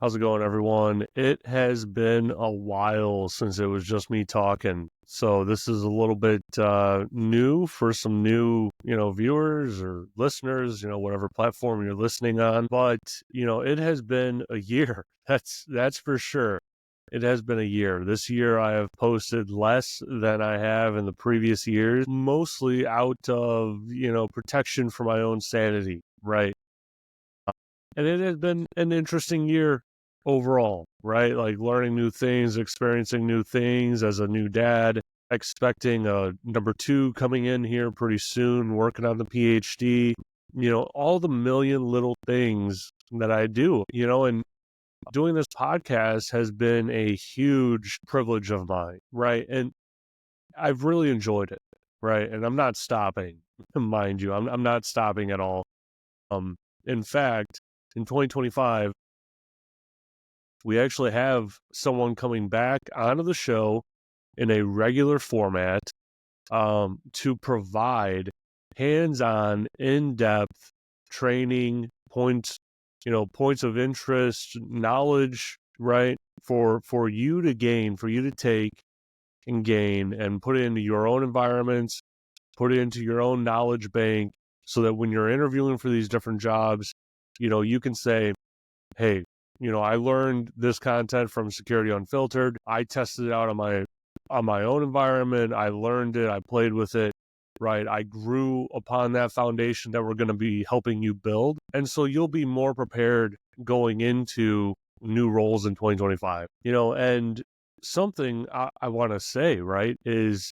How's it going, everyone? It has been a while since it was just me talking. So this is a little bit new for some new, viewers or listeners, whatever platform you're listening on. But, it has been a year. That's for sure. It has been a year. This year I have posted less than I have in the previous years, mostly out of, protection for my own sanity, right? And it has been an interesting year overall, right? Like learning new things, experiencing new things as a new dad, expecting a number two coming in here pretty soon, working on the PhD, all the million little things that I do, and doing this podcast has been a huge privilege of mine, right? And I've really enjoyed it, right? And I'm not stopping, mind you, I'm not stopping at all. Um, in fact, in 2025, we actually have someone coming back onto the show in a regular format to provide hands-on, in-depth training points of interest, knowledge, right? For you to gain, for you to take and gain and put it into your own environments, put it into your own knowledge bank so that when you're interviewing for these different jobs, you can say, hey, I learned this content from Security Unfiltered. I tested it out on my own environment. I learned it. I played with it. Right. I grew upon that foundation that we're going to be helping you build. And so you'll be more prepared going into new roles in 2025. And something I want to say, right, is,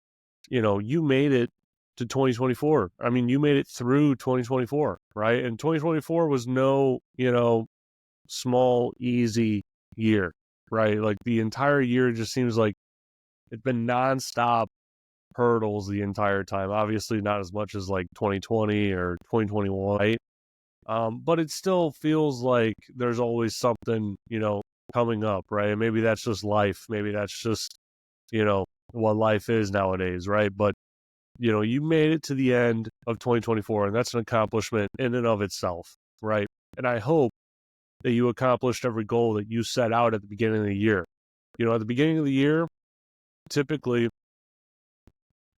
you made it to 2024. I mean, you made it through 2024, right? And 2024 was no, small, easy year, right? Like the entire year just seems like it's been nonstop hurdles the entire time. Obviously, not as much as like 2020 or 2021, right? But it still feels like there's always something, coming up, right? And maybe that's just life. Maybe that's just, what life is nowadays, right? But, you made it to the end of 2024, and that's an accomplishment in and of itself, right? And I hope that you accomplished every goal that you set out at the beginning of the year. At the beginning of the year, typically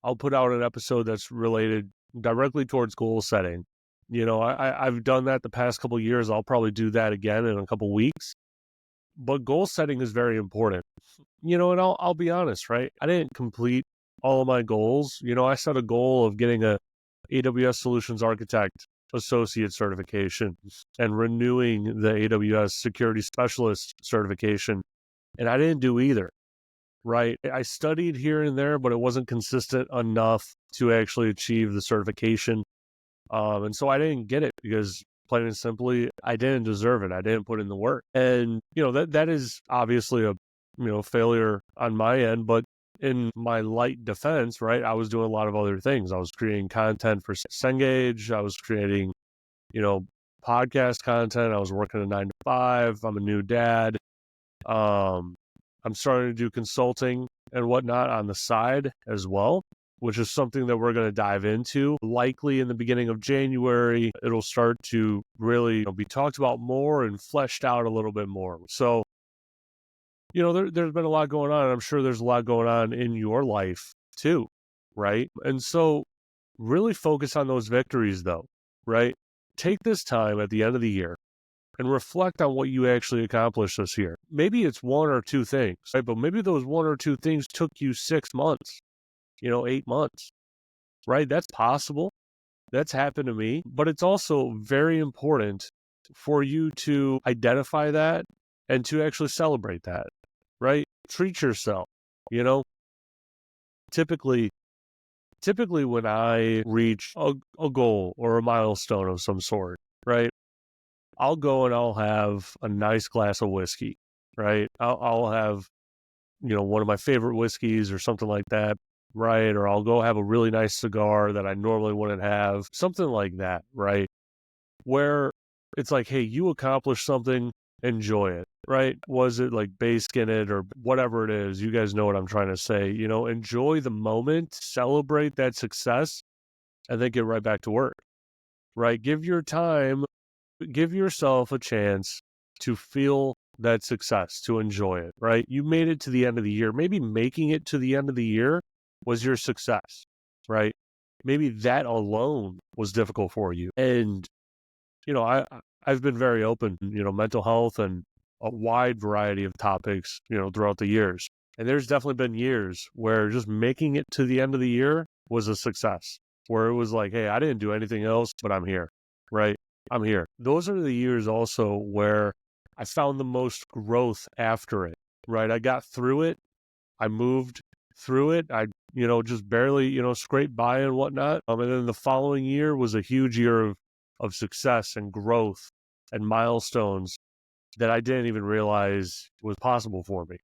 I'll put out an episode that's related directly towards goal setting. I've done that the past couple of years. I'll probably do that again in a couple of weeks. But goal setting is very important. And I'll be honest, right? I didn't complete all of my goals. I set a goal of getting a AWS Solutions Architect Associate certification and renewing the AWS Security Specialist certification. And I didn't do either, right? I studied here and there, but it wasn't consistent enough to actually achieve the certification. And so I didn't get it because plain and simply, I didn't deserve it. I didn't put in the work. And, that is obviously a, failure on my end, but in my light defense, right, I was doing a lot of other things. I was creating content for Cengage. I was creating, podcast content. I was working a 9 to 5. I'm a new dad. I'm starting to do consulting and whatnot on the side as well, which is something that we're going to dive into. Likely in the beginning of January, it'll start to really be talked about more and fleshed out a little bit more. So, there's been a lot going on. And I'm sure there's a lot going on in your life too, right? And so really focus on those victories though, right? Take this time at the end of the year and reflect on what you actually accomplished this year. Maybe it's one or two things, right? But maybe those one or two things took you 6 months, 8 months, right? That's possible. That's happened to me. But it's also very important for you to identify that and to actually celebrate that, right? Treat yourself, you know? Typically when I reach a goal or a milestone of some sort, right? I'll go and I'll have a nice glass of whiskey, right? I'll have, one of my favorite whiskeys or something like that, right? Or I'll go have a really nice cigar that I normally wouldn't have, something like that, right? Where it's like, hey, you accomplished something, enjoy it, right? Was it like basking it or whatever it is? You guys know what I'm trying to say. Enjoy the moment, celebrate that success, and then get right back to work, right? Give yourself a chance to feel that success, to enjoy it, right? You made it to the end of the year. Maybe making it to the end of the year was your success, right? Maybe that alone was difficult for you. And, I've been very open, mental health and a wide variety of topics, throughout the years. And there's definitely been years where just making it to the end of the year was a success, where it was like, hey, I didn't do anything else, but I'm here, right? I'm here. Those are the years also where I found the most growth after it, right? I got through it. I moved through it. I, just barely, scraped by and whatnot. And then the following year was a huge year of success and growth and milestones that I didn't even realize was possible for me,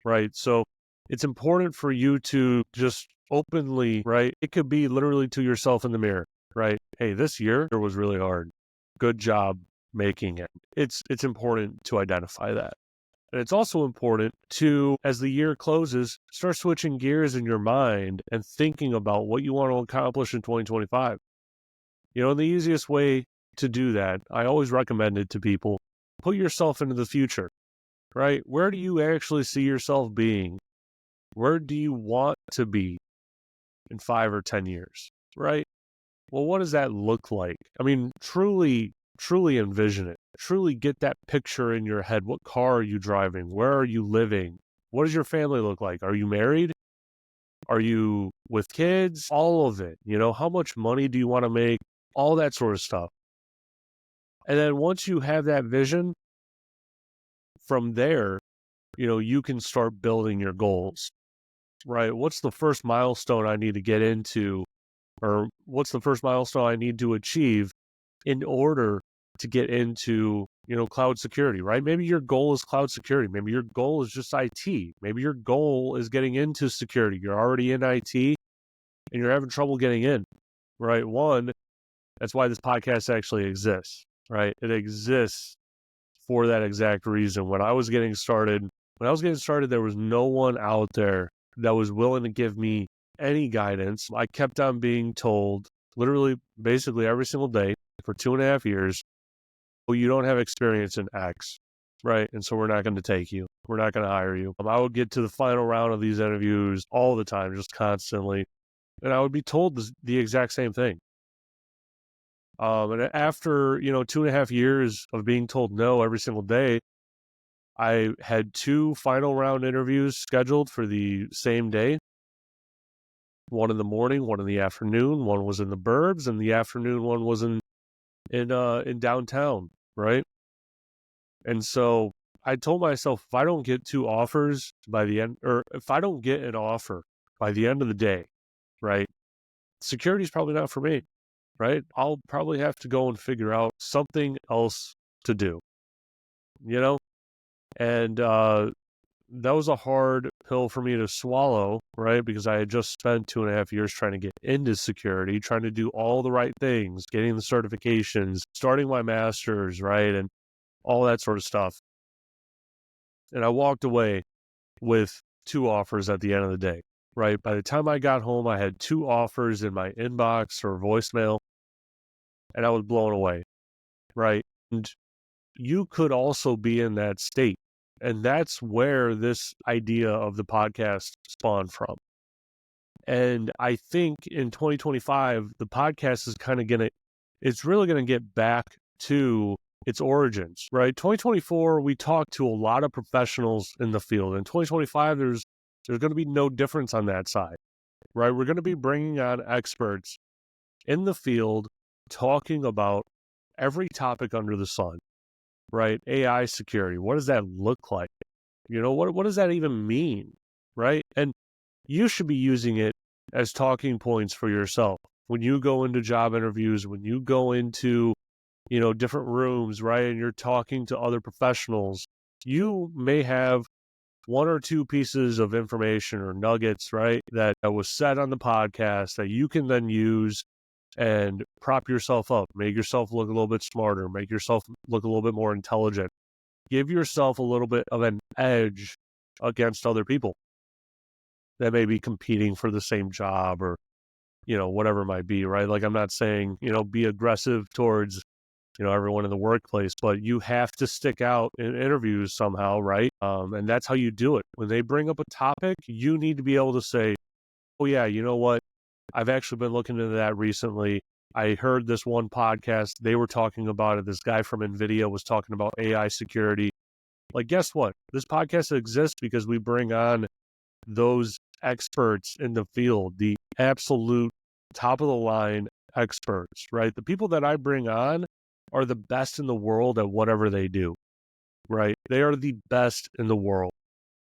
right? So it's important for you to just openly, right? It could be literally to yourself in the mirror, right? Hey, this year was really hard. Good job making it. It's important to identify that. And it's also important to, as the year closes, start switching gears in your mind and thinking about what you want to accomplish in 2025. The easiest way to do that, I always recommend it to people, put yourself into the future, right? Where do you actually see yourself being? Where do you want to be in 5 or 10 years, right? Well, what does that look like? I mean, truly envision it. Truly get that picture in your head. What car are you driving? Where are you living? What does your family look like? Are you married? Are you with kids? All of it. How much money do you want to make? All that sort of stuff. And then once you have that vision, from there, you can start building your goals, right? What's the first milestone I need to get into? Or what's the first milestone I need to achieve in order to get into, cloud security, right? Maybe your goal is cloud security. Maybe your goal is just IT. Maybe your goal is getting into security. You're already in IT and you're having trouble getting in, right? One, that's why this podcast actually exists, right? It exists for that exact reason. When I was getting started, there was no one out there that was willing to give me any guidance. I kept on being told, literally, basically every single day for 2.5 years, well, you don't have experience in X, right? And so we're not going to take you. We're not going to hire you. I would get to the final round of these interviews all the time, just constantly. And I would be told the exact same thing. And after, 2.5 years of being told no every single day, I had 2 final round interviews scheduled for the same day. One in the morning, one in the afternoon. One was in the burbs, and the afternoon one was in downtown, right? And so I told myself, if I don't get 2 offers by the end, or if I don't get an offer by the end of the day, right, security is probably not for me, right? I'll probably have to go and figure out something else to do, And that was a hard pill for me to swallow, right? Because I had just spent 2.5 years trying to get into security, trying to do all the right things, getting the certifications, starting my master's, right? And all that sort of stuff. And I walked away with 2 offers at the end of the day, right? By the time I got home, I had 2 offers in my inbox or voicemail, and I was blown away, right? And you could also be in that state. And that's where this idea of the podcast spawned from. And I think in 2025, the podcast is kind of it's really going to get back to its origins, right? 2024, we talked to a lot of professionals in the field. In 2025, there's going to be no difference on that side, right? We're going to be bringing on experts in the field talking about every topic under the sun, right? AI security. What does that look like? What does that even mean, right? And you should be using it as talking points for yourself. When you go into job interviews, when you go into, different rooms, right? And you're talking to other professionals, you may have 1 or 2 pieces of information or nuggets, right? That was said on the podcast that you can then use and prop yourself up, make yourself look a little bit smarter, make yourself look a little bit more intelligent. Give yourself a little bit of an edge against other people that may be competing for the same job or, whatever it might be, right? Like, I'm not saying, be aggressive towards, everyone in the workplace, but you have to stick out in interviews somehow, right? And that's how you do it. When they bring up a topic, you need to be able to say, oh yeah, you know what? I've actually been looking into that recently. I heard this one podcast. They were talking about it. This guy from NVIDIA was talking about AI security. Like, guess what? This podcast exists because we bring on those experts in the field, the absolute top of the line experts, right? The people that I bring on are the best in the world at whatever they do, right? They are the best in the world.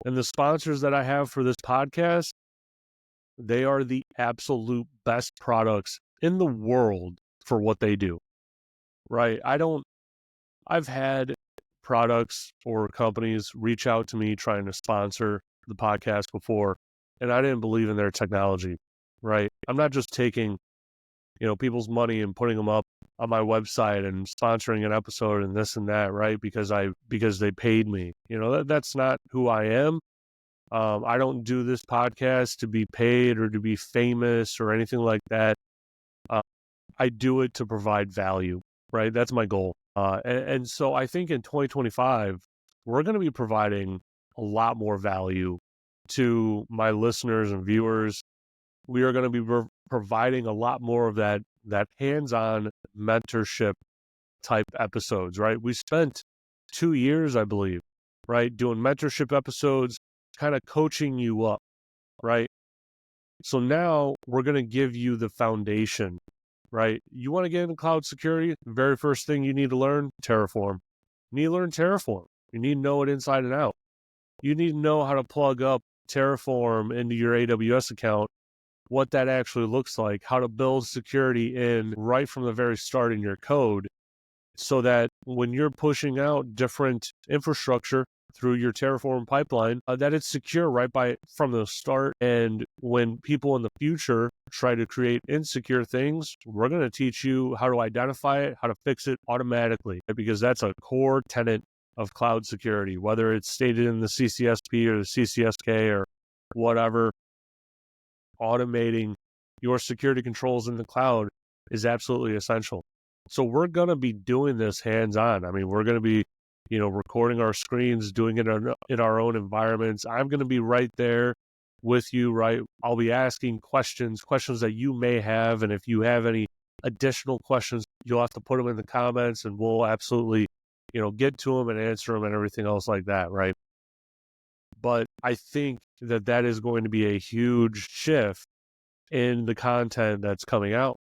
And the sponsors that I have for this podcast, they are the absolute best products in the world for what they do, right? I've had products or companies reach out to me trying to sponsor the podcast before, and I didn't believe in their technology, right? I'm not just taking, people's money and putting them up on my website and sponsoring an episode and this and that, right? Because they paid me. That's not who I am. I don't do this podcast to be paid or to be famous or anything like that. I do it to provide value, right? That's my goal. And so I think in 2025, we're going to be providing a lot more value to my listeners and viewers. We are going to be providing a lot more of that hands-on mentorship type episodes, right? We spent 2 years, I believe, right, doing mentorship episodes, kind of coaching you up, right? So now we're going to give you the foundation, right? You want to get into cloud security? The very first thing you need to learn, Terraform. You need to learn Terraform. You need to know it inside and out. You need to know how to plug up Terraform into your AWS account, what that actually looks like, how to build security in right from the very start in your code, so that when you're pushing out different infrastructure through your Terraform pipeline, that it's secure from the start. And when people in the future try to create insecure things, we're going to teach you how to identify it, how to fix it automatically, because that's a core tenet of cloud security, whether it's stated in the CCSP or the CCSK or whatever. Automating your security controls in the cloud is absolutely essential. So we're going to be doing this hands-on. I mean, we're going to be, recording our screens, doing it in our own environments. I'm going to be right there with you, right? I'll be asking questions that you may have. And if you have any additional questions, you'll have to put them in the comments and we'll absolutely, get to them and answer them and everything else like that, right? But I think that is going to be a huge shift in the content that's coming out.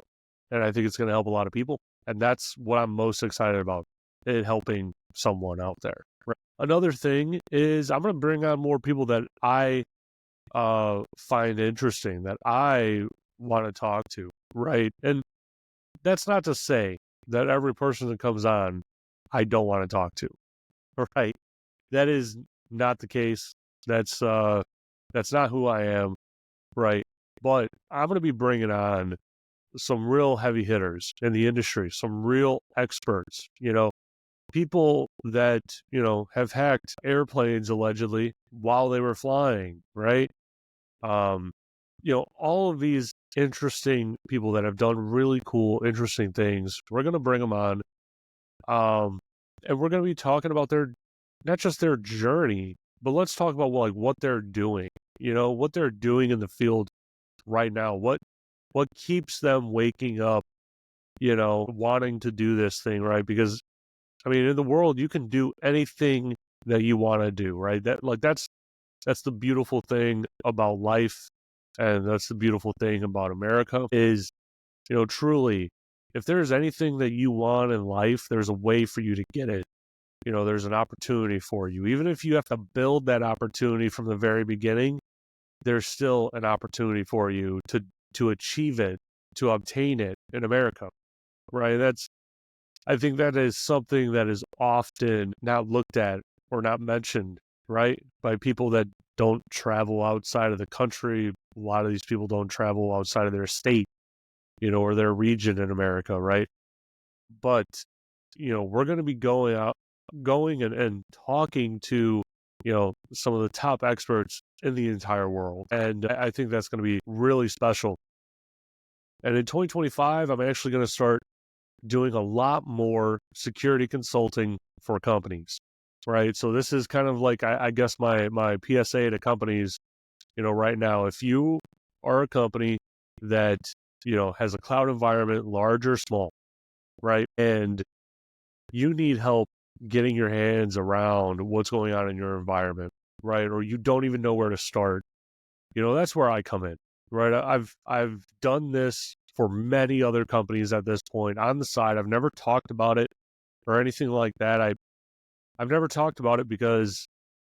And I think it's going to help a lot of people. And that's what I'm most excited about, it helping someone out there. Right? Another thing is I'm going to bring on more people that I find interesting, that I want to talk to, right? And that's not to say that every person that comes on, I don't want to talk to, right? That is not the case. That's not who I am, right? But I'm going to be bringing on some real heavy hitters in the industry, some real experts, people that, have hacked airplanes allegedly while they were flying, right? All of these interesting people that have done really cool, interesting things. We're going to bring them on. And we're going to be talking about not just their journey, but let's talk about what they're doing, what they're doing in the field right now. What keeps them waking up, wanting to do this thing, right? Because, I mean, in the world, you can do anything that you want to do, right? That's the beautiful thing about life. And that's the beautiful thing about America is, truly, if there's anything that you want in life, there's a way for you to get it. There's an opportunity for you. Even if you have to build that opportunity from the very beginning, there's still an opportunity for you to achieve it, to obtain it in America, right? I think that is something that is often not looked at or not mentioned, right? By people that don't travel outside of the country. A lot of these people don't travel outside of their state, or their region in America, right? But, we're going to be going and talking to, some of the top experts in the entire world. And I think that's going to be really special. And in 2025, I'm actually going to start doing a lot more security consulting for companies, right? So this is kind of like, I guess my PSA to companies, right now, if you are a company that, has a cloud environment, large or small, right? And you need help getting your hands around what's going on in your environment, right? Or you don't even know where to start. That's where I come in, right? I've done this for many other companies at this point on the side. I've never talked about it or anything like that. I've never talked about it because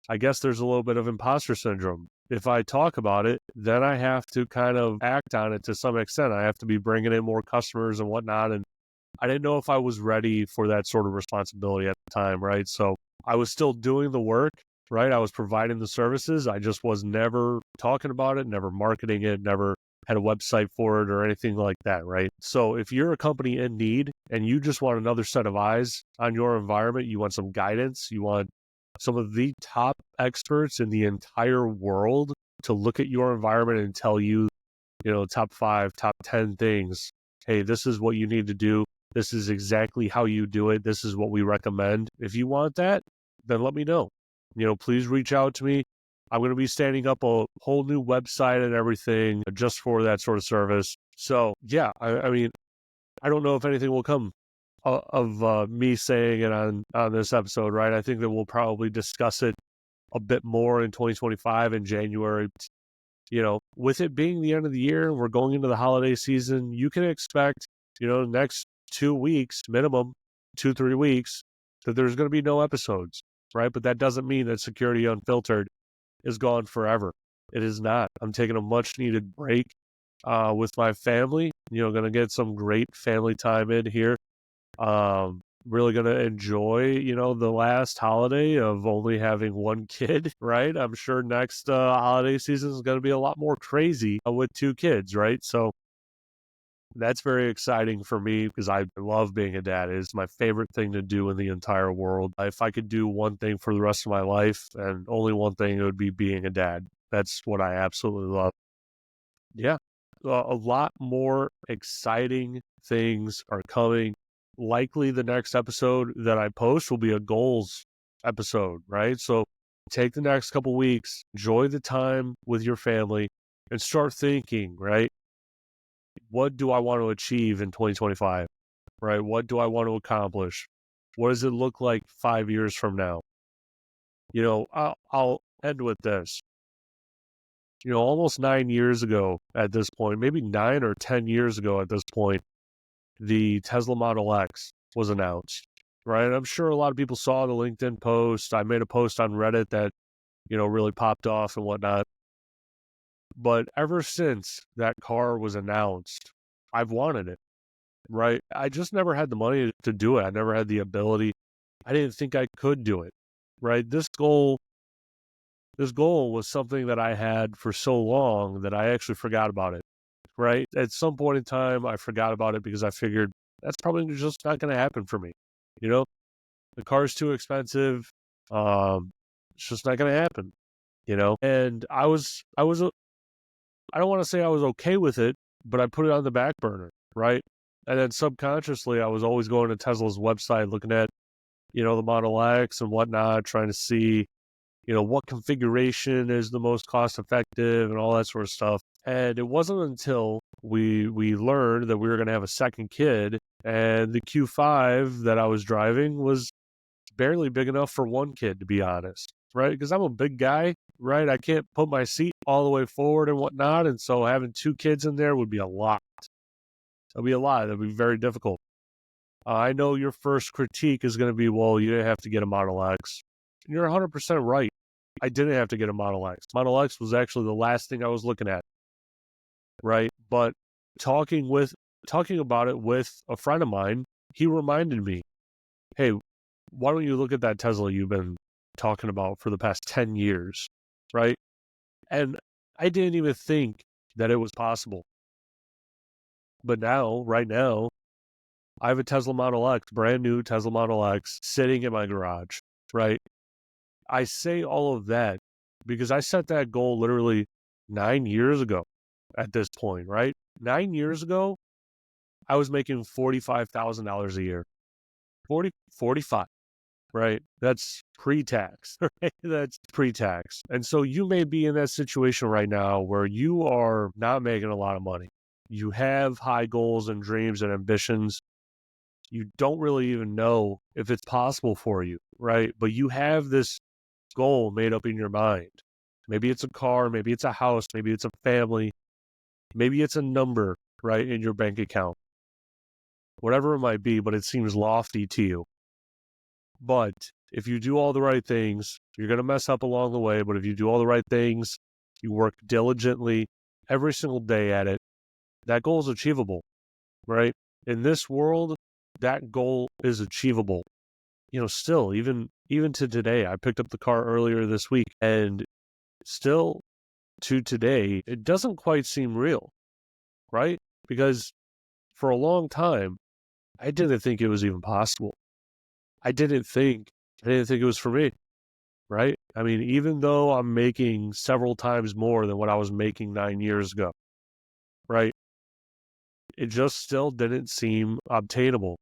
I guess there's a little bit of imposter syndrome. If I talk about it, then I have to kind of act on it to some extent. I have to be bringing in more customers and whatnot. And I didn't know if I was ready for that sort of responsibility at the time, right? So I was still doing the work, right? I was providing the services. I just was never talking about it, never marketing it, never had a website for it or anything like that, right? So if you're a company in need and you just want another set of eyes on your environment, you want some guidance, you want some of the top experts in the entire world to look at your environment and tell you, top 5, top 10 things. Hey, this is what you need to do. This is exactly how you do it. This is what we recommend. If you want that, then let me know. Please reach out to me. I'm going to be standing up a whole new website and everything just for that sort of service. So yeah, I mean, I don't know if anything will come of me saying it on this episode, right? I think that we'll probably discuss it a bit more in 2025 in January. With it being the end of the year, we're going into the holiday season, you can expect, next 2 weeks, minimum 2-3 weeks, that there's going to be no episodes, right? But that doesn't mean that Security Unfiltered is gone forever. It is not. I'm taking a much needed break with my family, going to get some great family time in here. Really going to enjoy, the last holiday of only having one kid, right? I'm sure next holiday season is going to be a lot more crazy with 2 kids, right? So that's very exciting for me because I love being a dad. It is my favorite thing to do in the entire world. If I could do one thing for the rest of my life and only one thing, it would be being a dad. That's what I absolutely love. Yeah. A lot more exciting things are coming. Likely the next episode that I post will be a goals episode, right? So take the next couple weeks, enjoy the time with your family, and start thinking, right? What do I want to achieve in 2025, right? What do I want to accomplish? What does it look like 5 years from now? I'll end with this. Almost 9 years ago at this point, maybe 9 or 10 years ago at this point, the Tesla Model X was announced, right? And I'm sure a lot of people saw the LinkedIn post. I made a post on Reddit that, really popped off and whatnot. But ever since that car was announced, I've wanted it, right? I just never had the money to do it. I never had the ability. I didn't think I could do it, right? This goal was something that I had for so long that I actually forgot about it, right? At some point in time, I forgot about it because I figured that's probably just not going to happen for me. The car's too expensive. It's just not going to happen, and I don't want to say I was okay with it, but I put it on the back burner, right? And then subconsciously, I was always going to Tesla's website, looking at, the Model X and whatnot, trying to see, what configuration is the most cost effective and all that sort of stuff. And it wasn't until we learned that we were going to have a second kid and the Q5 that I was driving was barely big enough for one kid, to be honest, right? Because I'm a big guy, right? I can't put my seat all the way forward and whatnot. And so having 2 kids in there would be a lot. It'll be a lot. That'd be very difficult. I know your first critique is going to be, well, you didn't have to get a Model X. And you're 100% right. I didn't have to get a Model X. Model X was actually the last thing I was looking at, right? But talking about it with a friend of mine, he reminded me, hey, why don't you look at that Tesla you've been talking about for the past 10 years, right? And I didn't even think that it was possible. But now, right now, I have a Tesla Model X, brand new Tesla Model X, sitting in my garage, right? I say all of that because I set that goal literally 9 years ago at this point, right? 9 years ago, I was making $45,000 a year. 45, right? That's pre-tax, right? That's pre-tax. And so you may be in that situation right now where you are not making a lot of money. You have high goals and dreams and ambitions. You don't really even know if it's possible for you, right? But you have this goal made up in your mind. Maybe it's a car, maybe it's a house, maybe it's a family, maybe it's a number, right, in your bank account. Whatever it might be, but it seems lofty to you. But if you do all the right things, you're going to mess up along the way. But if you do all the right things, you work diligently every single day at it, that goal is achievable, right? In this world, that goal is achievable. Still, even to today, I picked up the car earlier this week, and still to today, it doesn't quite seem real, right? Because for a long time, I didn't think it was even possible. I didn't think it was for me, right? I mean, even though I'm making several times more than what I was making 9 years ago, right? It just still didn't seem obtainable.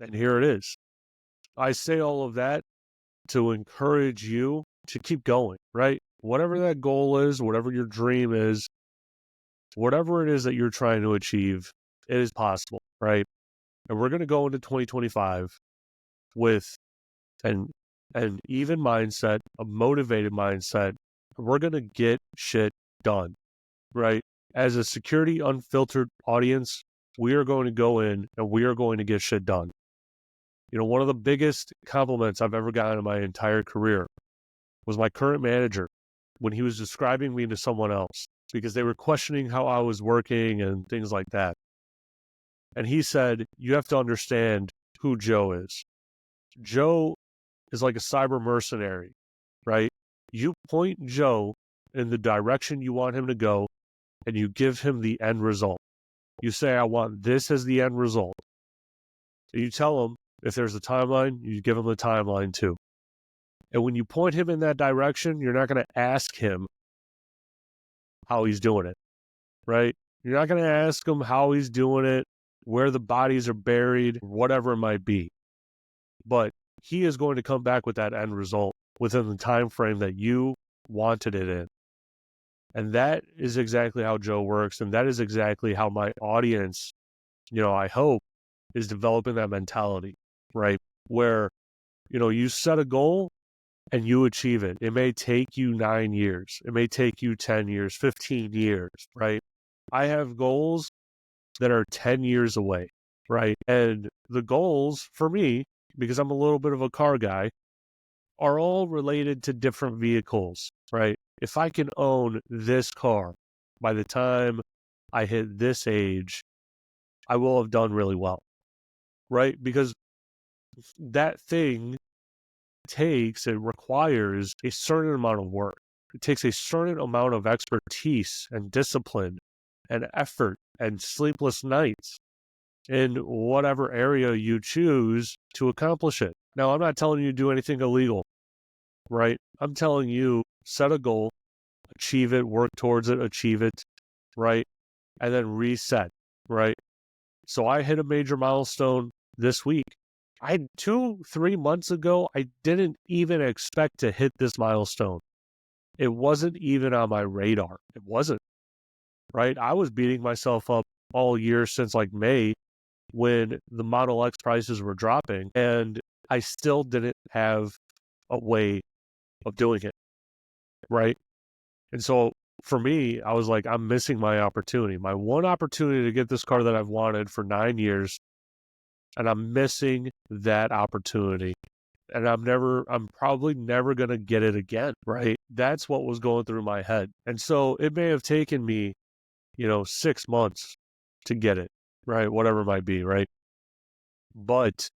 And here it is. I say all of that to encourage you to keep going, right? Whatever that goal is, whatever your dream is, whatever it is that you're trying to achieve, it is possible, right? And we're going to go into 2025 with an even mindset, a motivated mindset. We're going to get shit done, right? As a Security Unfiltered audience, we are going to go in and we are going to get shit done. One of the biggest compliments I've ever gotten in my entire career was my current manager when he was describing me to someone else because they were questioning how I was working and things like that. And he said, you have to understand who Joe is. Joe is like a cyber mercenary, right? You point Joe in the direction you want him to go, and you give him the end result. You say, I want this as the end result. And you tell him, if there's a timeline, you give him the timeline too. And when you point him in that direction, you're not going to ask him how he's doing it, right? You're not going to ask him how he's doing it, where the bodies are buried, whatever it might be. But he is going to come back with that end result within the time frame that you wanted it in. And that is exactly how Joe works. And that is exactly how my audience, I hope, is developing that mentality, right? Where, you set a goal and you achieve it. It may take you 9 years. It may take you 10 years, 15 years, right? I have goals that are 10 years away, right? And the goals for me, because I'm a little bit of a car guy, are all related to different vehicles, right? If I can own this car by the time I hit this age, I will have done really well, right? Because that thing it requires a certain amount of work. It takes a certain amount of expertise and discipline and effort and sleepless nights in whatever area you choose to accomplish it. Now, I'm not telling you to do anything illegal, right? I'm telling you, set a goal, achieve it, work towards it, achieve it, right? And then reset, right? So I hit a major milestone this week. 2-3 months ago, I didn't even expect to hit this milestone. It wasn't even on my radar. It wasn't, right? I was beating myself up all year since like May when the Model X prices were dropping, and I still didn't have a way of doing it, right? And so for me, I was like, I'm missing my opportunity, my one opportunity to get this car that I've wanted for 9 years, and I'm missing that opportunity. And I'm probably never going to get it again, right? That's what was going through my head. And so it may have taken me, 6 months to get it, right? Whatever it might be, right? But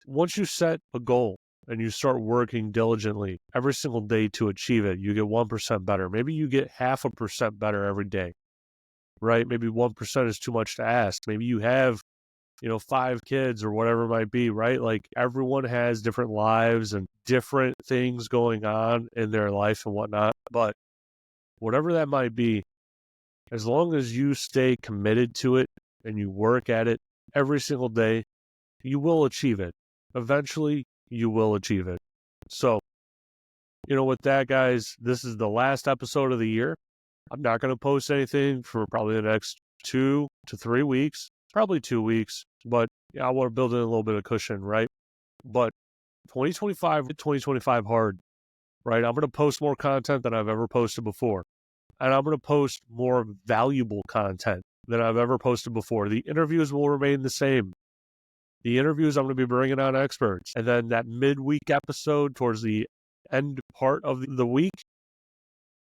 once you set a goal and you start working diligently every single day to achieve it, you get 1% better. Maybe you get 0.5% better every day, right? Maybe 1% is too much to ask. Maybe you have 5 kids or whatever it might be, right? Like everyone has different lives and different things going on in their life and whatnot. But whatever that might be, as long as you stay committed to it and you work at it every single day, you will achieve it. Eventually, you will achieve it. So, with that, guys, this is the last episode of the year. I'm not going to post anything for probably the next 2 to 3 weeks, probably 2 weeks, but I want to build in a little bit of cushion, right? But 2025 hard, right? I'm going to post more content than I've ever posted before. And I'm going to post more valuable content than I've ever posted before. The interviews will remain the same. The interviews, I'm going to be bringing on experts. And then that midweek episode towards the end part of the week,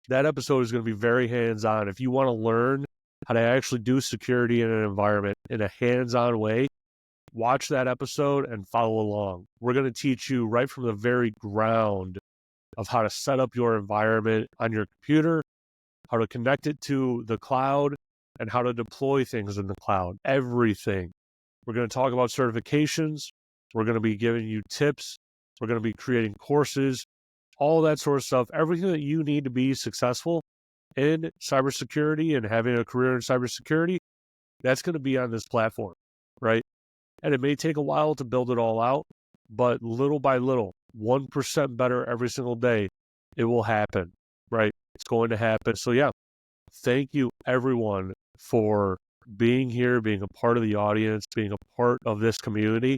that episode is going to be very hands-on. If you want to learn how to actually do security in an environment in a hands-on way, watch that episode and follow along. We're going to teach you right from the very ground of how to set up your environment on your computer, how to connect it to the cloud, and how to deploy things in the cloud. Everything. We're going to talk about certifications. We're going to be giving you tips. We're going to be creating courses, all that sort of stuff. Everything that you need to be successful in cybersecurity and having a career in cybersecurity, that's going to be on this platform, right? And it may take a while to build it all out, but little by little, 1% better every single day, it will happen, right? It's going to happen. So yeah, thank you everyone for being here, being a part of the audience, being a part of this community.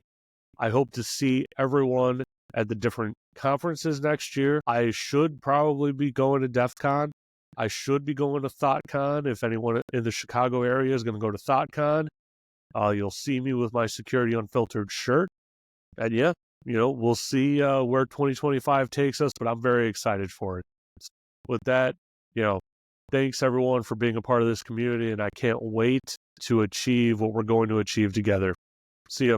I hope to see everyone at the different conferences next year. I should probably be going to DEF CON. I should be going to ThoughtCon. If anyone in the Chicago area is going to go to ThoughtCon, you'll see me with my Security Unfiltered shirt. And yeah, we'll see where 2025 takes us, but I'm very excited for it. With that, thanks everyone for being a part of this community, and I can't wait to achieve what we're going to achieve together. See ya.